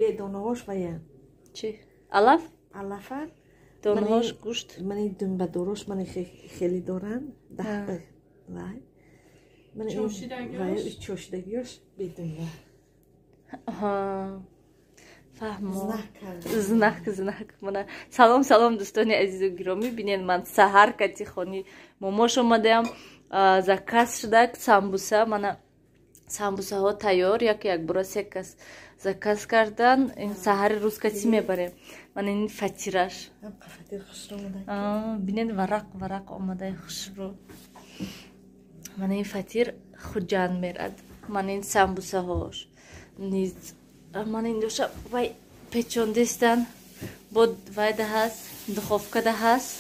بدونهاش ویا چی؟ علف؟ علفه دونهاش گوشت؟ منی دنبه دروش منی خیلی دارن ده وای من این چوشیدگیش بدونم ها فهمم знак мана салом дӯстони азизу гиромӣ бинед ман саҳар кати хони момош омадаам заказ шудак самбуса мана самбусаҳо тайёр як бора се кас заказ кардан ин саҳари рӯз кати мебарем мана ин фатираш бинед варақ омадаи хушрӯ мана ин фатир хуҷан мерад мана ин самбусаҳош низ мана ин доша вай печондестан бо вайда ҳаст духовкада ҳаст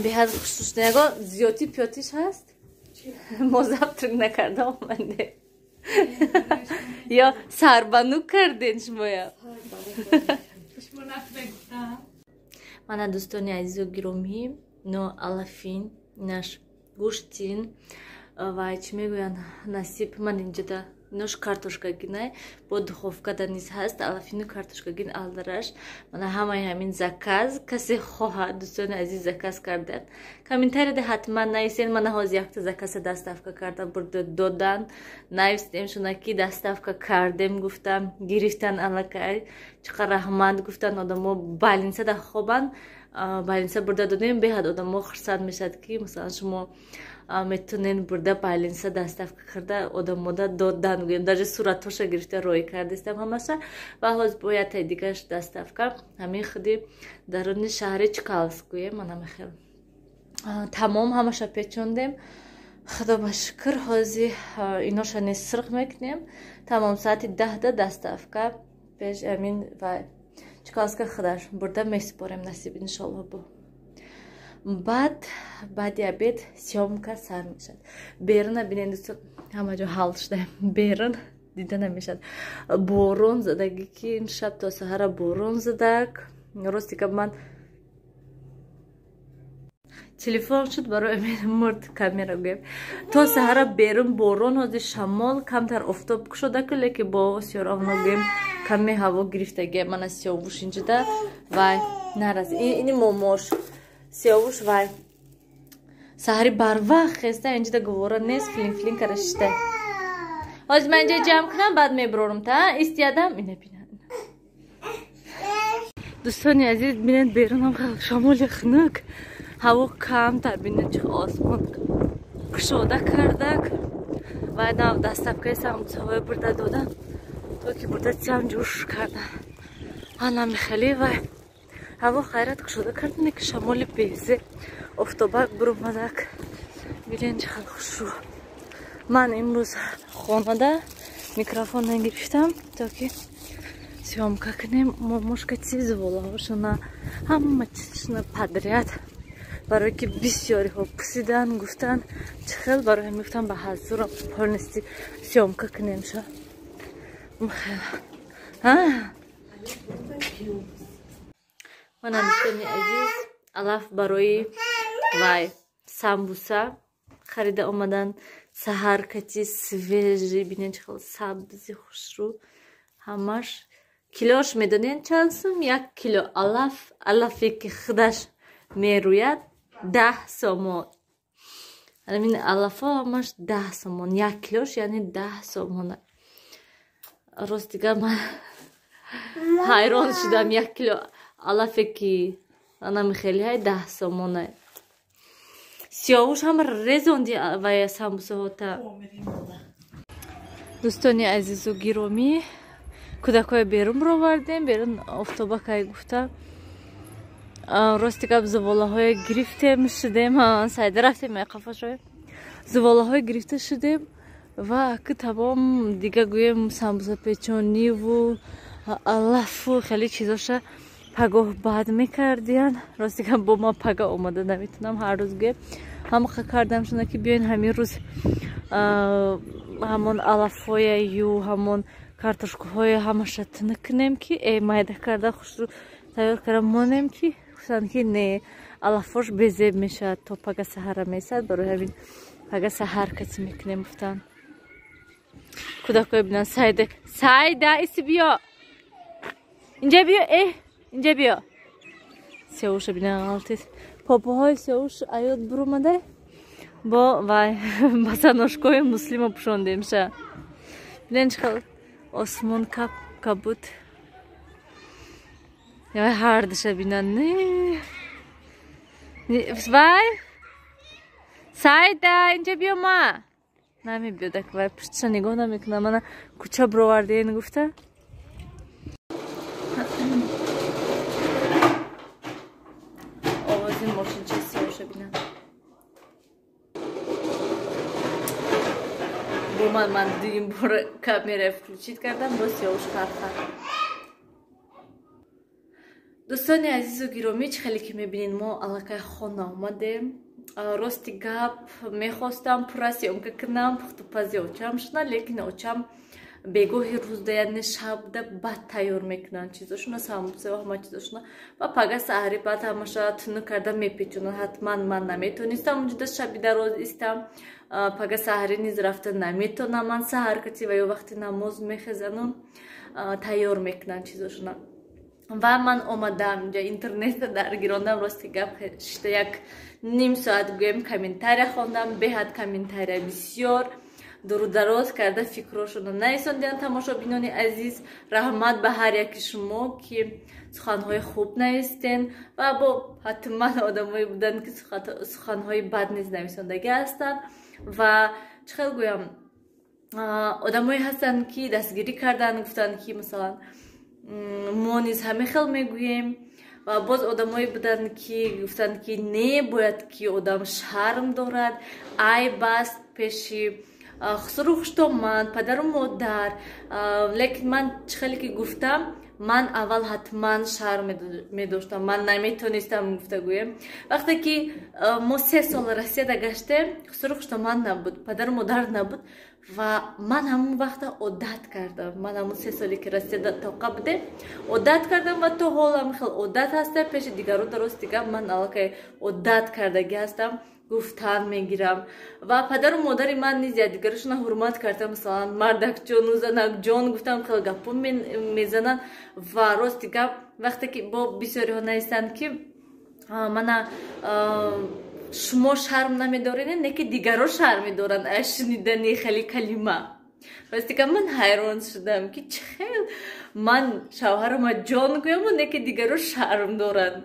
беҳад хушрӯшнаго зиёти пётиш ҳаст мо завтрак накарда омаде ё сарбанук карден шумоя мана дӯстони азизу гиромӣ ино алафин инаш гӯштин ва чӣ мегӯянд насиб ман инҷода инош картошкагинай бо духовкада низ ҳаст алафину картошкагин алдараш мана ҳамаи ҳамин заказ касе хоҳад дӯстони азиз заказ кардан комментарияда ҳатман нависен мана ҳозир якта заказа доставка карда бурда додан навистем шунаки доставка кардем гуфтам гирифтан аллакай чӣ қадр раҳмат гуфтан одамо балинса да хобанд балинса бурда додем беҳад одамо хурсанд мешавад ки масалан шумо метонен бурда байлинса доставка карда одамода додан гӯем даже суратоша гирифта рой кардистам ҳамаша ва ҳозир бо ятаи дигаш доставка ҳамин худи даруни шаҳри чкалскуе мана мехел тамом ҳамаша печондем худо ба шукр ҳозир иноша низ сирқ мекунем тамом саати 10 доставка пеш амин ва чкалска худаш бурда месупорем насиб иншолло бо баъди обед съёмка сар мешад берун бинед дӯстон ҳама ҷо ҳал шудаем берун дида намешад борон задаги ки ин шаб то саҳара борон задак рости ка ман телефон шуд барои мурд камера гӯем то саҳара берун борон ҳозир шамол камтар офтоб кушодаку леки бо сёравно гӯем каме ҳаво гирифтагия мана сиёвуш инҷода вай нараз ини момош сиёвуш вай саҳари барвақт хеста инҷода гувора нест филин карашита ҳозир ман инҷа ҷамъ кунам баъд мебирорам та истиядам ина бина дӯстони азиз бинед берунам шамоли хунук ҳаво камтар бинед чӣ осмон кушода кардак вай нав доставкаи самбусаҳои бурда додан то ки бурда чам ҷӯш кардан ана михали вай ҳаво хайрат кушода кардане ки шамоли безе офтобак буромадак бинен чӣ қадр хушрӯ ман имрӯз хонада микрофон нагирифтам то ки съёмка кунем момошкати зволаҳошона ҳама чизшона подряд барое ки бисёриҳо пусидан гуфтан чӣ хел барои ҳам гуфтам ба ҳазурам полностью съёмка кунем шо мана дӯстони азиз алаф барои вай самбуса харида омадан саҳаркати свежи бинен чӣ хел сабзи хушрӯ ҳамаш килош медонен чанд сум 1 кило алафе ки худаш мерӯяд 10 сомон амин алафо ҳамаш 10 сомон 1 килош яъне 10 сомон ростига ман ҳайрон шудам 1 кило алафе ки анами хеле ҳай 10 сомонай сиёвуш ҳама резонди вая самбусаҳота дӯстони азизу гиромӣ кӯдакҳои берун бировардем берун офтобакай гуфта рости гап зуволаҳое гирифтем шудем сайда рафтем қафашоем зуволаҳое гирифта шудем ва аки тамом дига гӯем самбусапечониву алафу хеле чизоша пагоҳ бад мекардиян рости гап бо ман пага омада наметунам ҳар рӯз гӯем ҳамақа кардамшона ки биёен ҳамин рӯз ҳамон алафҳояю ҳамон картошкаҳоя ҳамаша тунук кунем ки майда карда хушрӯ тайёр карда монем ки гуфтанд ки не алафош безеб мешавад то пага саҳара месад барои ҳамин пага саҳар кати мекунем гуфтанд кӯдакҳои бинан. Сайда иси биё. Инҷа биё. Инҷа биё. Сеуша бинан ғалтид. Попоҳои Сеуш аёд буромада бо вай басаношкои муслимо пушондем ша. Бинан чӣ хел осмон кабуд. Вай ҳардша бинан. Вай Сайда инҷа биё ма. Намебиёд аквай пуштша нигоҳ намекунам. Мана кӯча буровардиен гуфта. Овози мошинчаи Сеуша бинам. Бо ман дуюм бор камера включит кардам, бо Сеуш хархар. Дӯстони азизу гиромӣ, чӣ хеле ки мебинед мо аллакай хона омадем. Рости гап мехостам пурра сёмка кунам, пухтупази очам шуна, лекин очам бегоҳи рӯзда яъне шабда бад тайёр мекунанд чизошуна, самусао ҳама чизошуна ва пага саҳари бад ҳамаша туну карда мепечунанд. Ҳатман ман наметонистам унҷода шаби дароз истам, пага саҳари низ рафта наметонам ман саҳар кати ва ё вақти намоз мехезану тайёр мекунанд чизошуна. Ва ман омадам инҷа интернетда даргирондам, рости гап шишта як ним соат гӯем комментария хондам, беҳад комментария бисёр дурудароз карда фикрошона нависондиан. Тамошобинони азиз, раҳмат ба ҳар яки шумо ки суханҳои хуб навистен ва бо ҳатман одамое буданд ки суханҳои бад низ нависондагӣ ҳастанд ва чӣ хел гӯям одамое ҳастанд ки дастгирӣ карданд, гуфтанд ки масалан мо низ ҳаме хел мегӯем ва боз одамое буданд ки гуфтанд ки не бояд ки одам шарм дорад, айб аст пеши хусрухшто ман падару модар. Лекин ман чӣ хеле ки гуфтам, ман аввал ҳатман шарм медоштам, ман наметонистам гуфта гӯем. Вақте ки мо 3 сол Россияда гаштем, хусрухшто ман набуд, падару модар набуд ва ман ҳамун вақта одат кардам. Ман ҳамун 3 соле ки Россияда тоқа будем одат кардам ва то ҳолам хел одат ҳаста. Пеши дигаро дарости гап ман аллакай одат кардагӣ ҳастам, гуфтан мегирам ва падару модари ман низ якдигарашона ҳурмат кардам. Масалан мардакҷону занакҷон гуфтам, хел гапо мезананд ва рости гап вақте ки бо бисёриҳо наистанд ки мана шумо шарм намедоред, не ки дигаро шарм медоранд аз шунидани хеле калима. Рости гап ман ҳайрон шудам ки чӣ хел ман шавҳарама ҷон гӯяму не ки дигаро шарм доранд.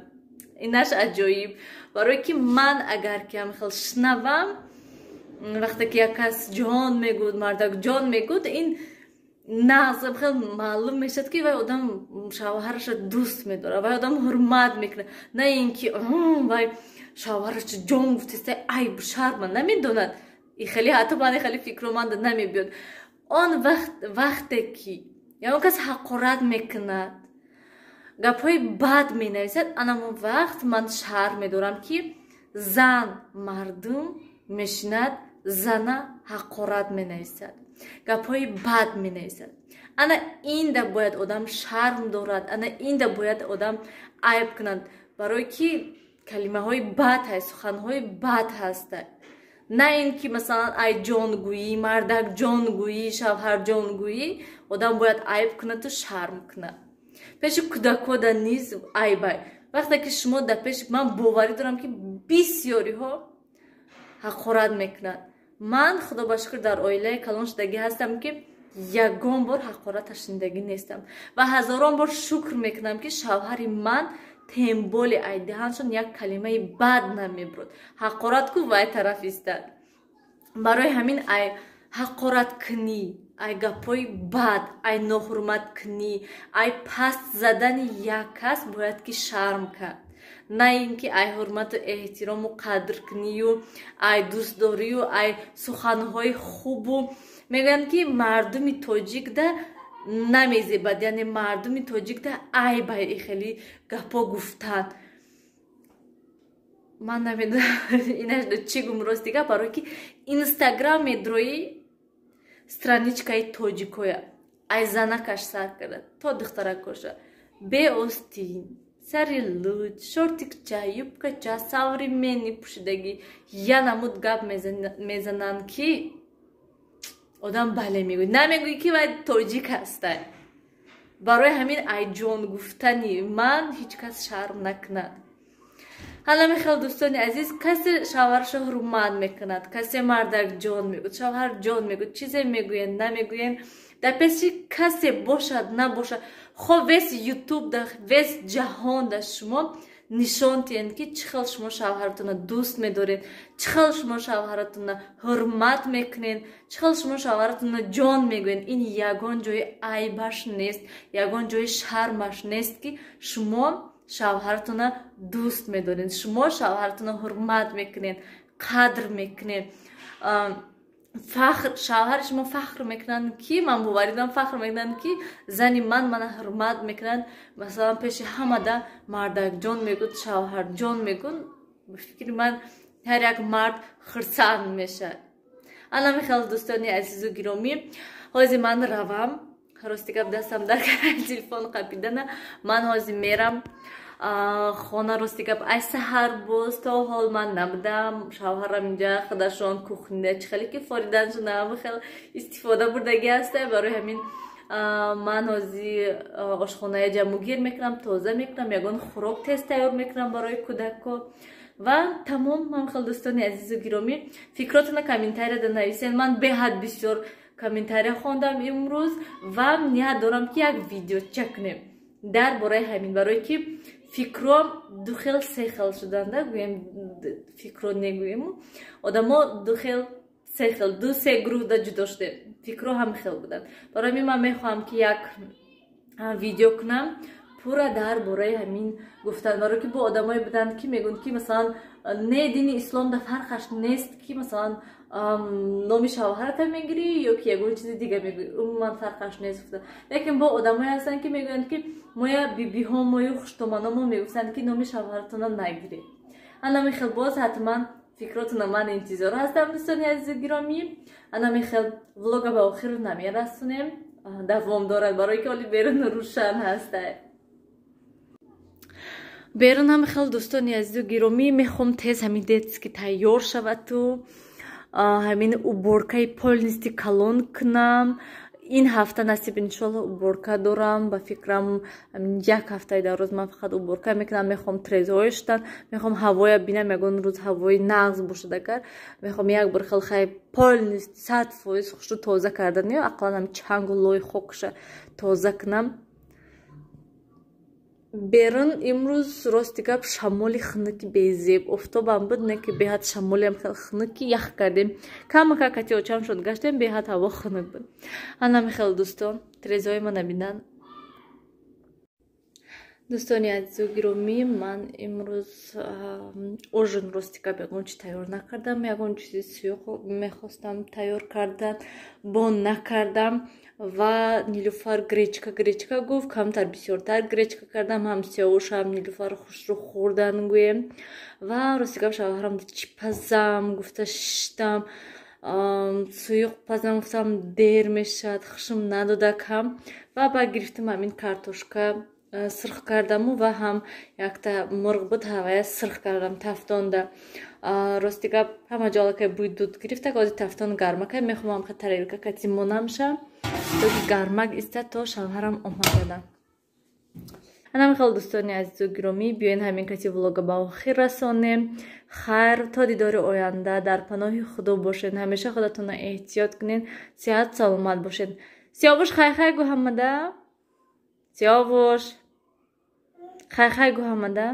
Инаш аҷоиб, барое ки ман агар ки ҳамихел шунавам, вақте ки як кас ҷон мегӯд, мардак ҷон мегӯд, ин нағзам хел маълум мешавад ки вай одам шавҳараша дӯст медорад, вай одам ҳурмат мекунад, на ин ки вай шавҳараша ҷон гуфтиста айб шарма намедонад. И хеле ҳатто ман хеле фикроманда намебиёд. Он вақте ки як кас ҳақорат мекунад, гапҳои бад менависад, анамон вақт ман шарм медорам ки зан мардум мешинад, зана ҳақорат менависад, гапҳои бад менависад. Ана инда бояд одам шарм дорад, ана инда бояд одам айб кунад, барое ки калимаҳои бад ҳаст, суханҳои бад ҳастад. На ин ки масалан ай ҷонгӯӣ, мардак ҷонгӯӣ, шавҳар ҷонгӯӣ, одам бояд айб кунаду шарм кунад. Пеши кӯдакода низ айбай. Вақте ки шумо дар пеши ман боварӣ дорам ки бисёриҳо ҳақорат мекунад. Ман худо ба шукр дар оилаи калон шудагӣ ҳастам ки ягон бор ҳақората шунидагӣ нестам ва ҳазорон бор шукр мекунам ки шавҳари ман темболи айдиҳаншон як калимаи бад намебурд. Ҳақорат ку вай тараф истад. Барои ҳамин ай ҳақораткунӣ, ай гапҳои бад, ай ноҳурматкунӣ, ай паст задани як кас бояд ки шарм кард. На ин ки ай ҳурмату эҳтирому қадркунию, ай дӯстдорию, ай суханҳои хубу. Мегӯянд ки мардуми тоҷикда намезебад, яъне мардуми тоҷикда айбай хеле гапо гуфтан. Ман намедонам инаш чӣ гум рости гап, барое ки Инстаграм медрои страничкаи тоҷикоя. Ай занакаш сар карда, то духтаракоша, беостин, сари луч, шортикча, юбкача, современни пушидагӣ, я намуд гап мезананд ки одам бале мегӯй намегӯӣ ки вай тоҷик ҳастай барои ҳамин айҷон гуфтани ман ҳеҷ кас шарм накунад ҳала мехел дӯстони азиз касе шавҳарашо ҳурмат мекунад касе мардак ҷон мегӯяд шавҳар ҷон мегӯяд чизе мегӯянд намегӯянд дар пеши касе бошад набошад хо вес ютуб да вес ҷаҳон да шумо нишон диҳед ки чӣ хел шумо шавҳаратонро дӯст медоред чӣ хел шумо шавҳаратонро ҳурмат мекунед чӣ хел шумо шавҳаратонро ҷон мегӯед ин ягон ҷои айбаш нест ягон ҷои шармаш нест ки шумо шавҳаратонро дӯст медоред шумо шавҳаратонро ҳурмат мекунед қадр мекунед фахр шавҳари шумо фахр мекунанд ки ман боварӣ дорам фахр мекунанд ки зани мана ҳурмат мекунанд масалан пеши ҳамада мардак ҷон мегӯд шавҳар ҷон мегӯд ба фикри ман ҳар як мард хурсанд мешавад ана мехел дӯстони азизу гиромӣ ҳозир ман равам рости гап дастам дар телефон қапидана ман ҳозир мерам хона рости гап ай саҳар боз то ҳол ман набудам шавҳарам инҷа худашон кухнида чӣ хеле ки фориданшон хел истифода бурдагӣ ҳастай барои ҳамин ман ҳозир ошхоная ҷамъогир мекунам тоза мекунам ягон хӯрок тез тайёр мекунам барои кӯдакҳо ва тамом мамхел дӯстони азизу гиромӣ фикротона комментарияда нависед ман беҳад бисёр комментария хондам имрӯз ва ният дорам ки як видео чакунем дар бораи ҳамин барое ки фикро ду хел се хел шуданда гӯем фикро негӯему одамо ду хел се хел ду се гурӯҳда ҷудо шудем фикро ҳама хел буданд барои ҳамин ман мехоҳам ки як видео кунам пурра дар бораи ҳамин гуфтан барое ки бо одамое буданд ки мегӯянд ки масалан не дини ислом да фарқаш нест ки масалан номи шавҳарата мегирӣ ё ки ягон чизи дига мегӯӣ умуман фарқаш нест лекин бо одамое ҳастанд ки мегӯянд ки моя бибиҳо мою хуштоманомо мегуфтанд ки номи шавҳаратона нагирӣ ана мехел боз ҳатман фикротона ман интизор ҳастам дӯстони азизу гиромӣ ана мехел влога ба охир намерасонем давом дорад барое ки оли берун рӯшан ҳастай берун ҳам хел дӯстони азизу гиромӣ мехом тез ҳамин детски тайёр шаваду ҳамин уборкаи полнисти калон кунам ин ҳафта насиб иншолло уборка дорам ба фикрам як ҳафтаи дароз ман фақат уборка мекунам мехом трезҳое шудан мехом ҳавоя бинам ягон рӯз ҳавои нағз бошад агар мехом як бор хелхай полнисти 100% хушрӯ тоза кардан ё ақаллан ҳам чангу лои хокша тоза кунам берун имрӯз рости гап шамоли хунуки безеб офтобам буд не ки беҳад шамолиам хел хунуки ях кардем камака кати очам шуд гаштем беҳад ҳаво хунук буд ана мехел дӯстон трезҳои мана бинан дӯстони азизу гиромӣ ман имрӯз ужин рости гап ягон чи тайёр накардам ягон чизи сӯюқ мехостам тайёр кардан бон накардам ва нилуфар гречка гуфт камтар бисёртар гречка кардам ҳам сиёвуш ҳам нилуфар хушрӯ хӯрдан гӯем ва рости гап шавҳарам чӣ пазам гуфта шиштам сӯюқ пазам гуфтам дер мешавад хушм надодакам ва ба гирифтам ҳамин картошка сирх кардаму ва ҳам якта мурғ буд ҳавая сирх кардам тафтонда рости гап ҳама ҷо аллакай бӯи дуд гирифтак ҳозир тафтон гармакай мехоҳам ка тарелка кати монамша то ки гармак истад то шавҳарам омадада ана мехел дӯстони азизу гиромӣ биёен ҳамин кати влога ба охир расонем хайр то дидори оянда дар паноҳи худо бошед ҳамеша худатонро эҳтиёт кунед сеҳат саломат бошед сиёвуш хай гӯ ҳамада сиёвуш хай гӯ ҳамада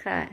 хай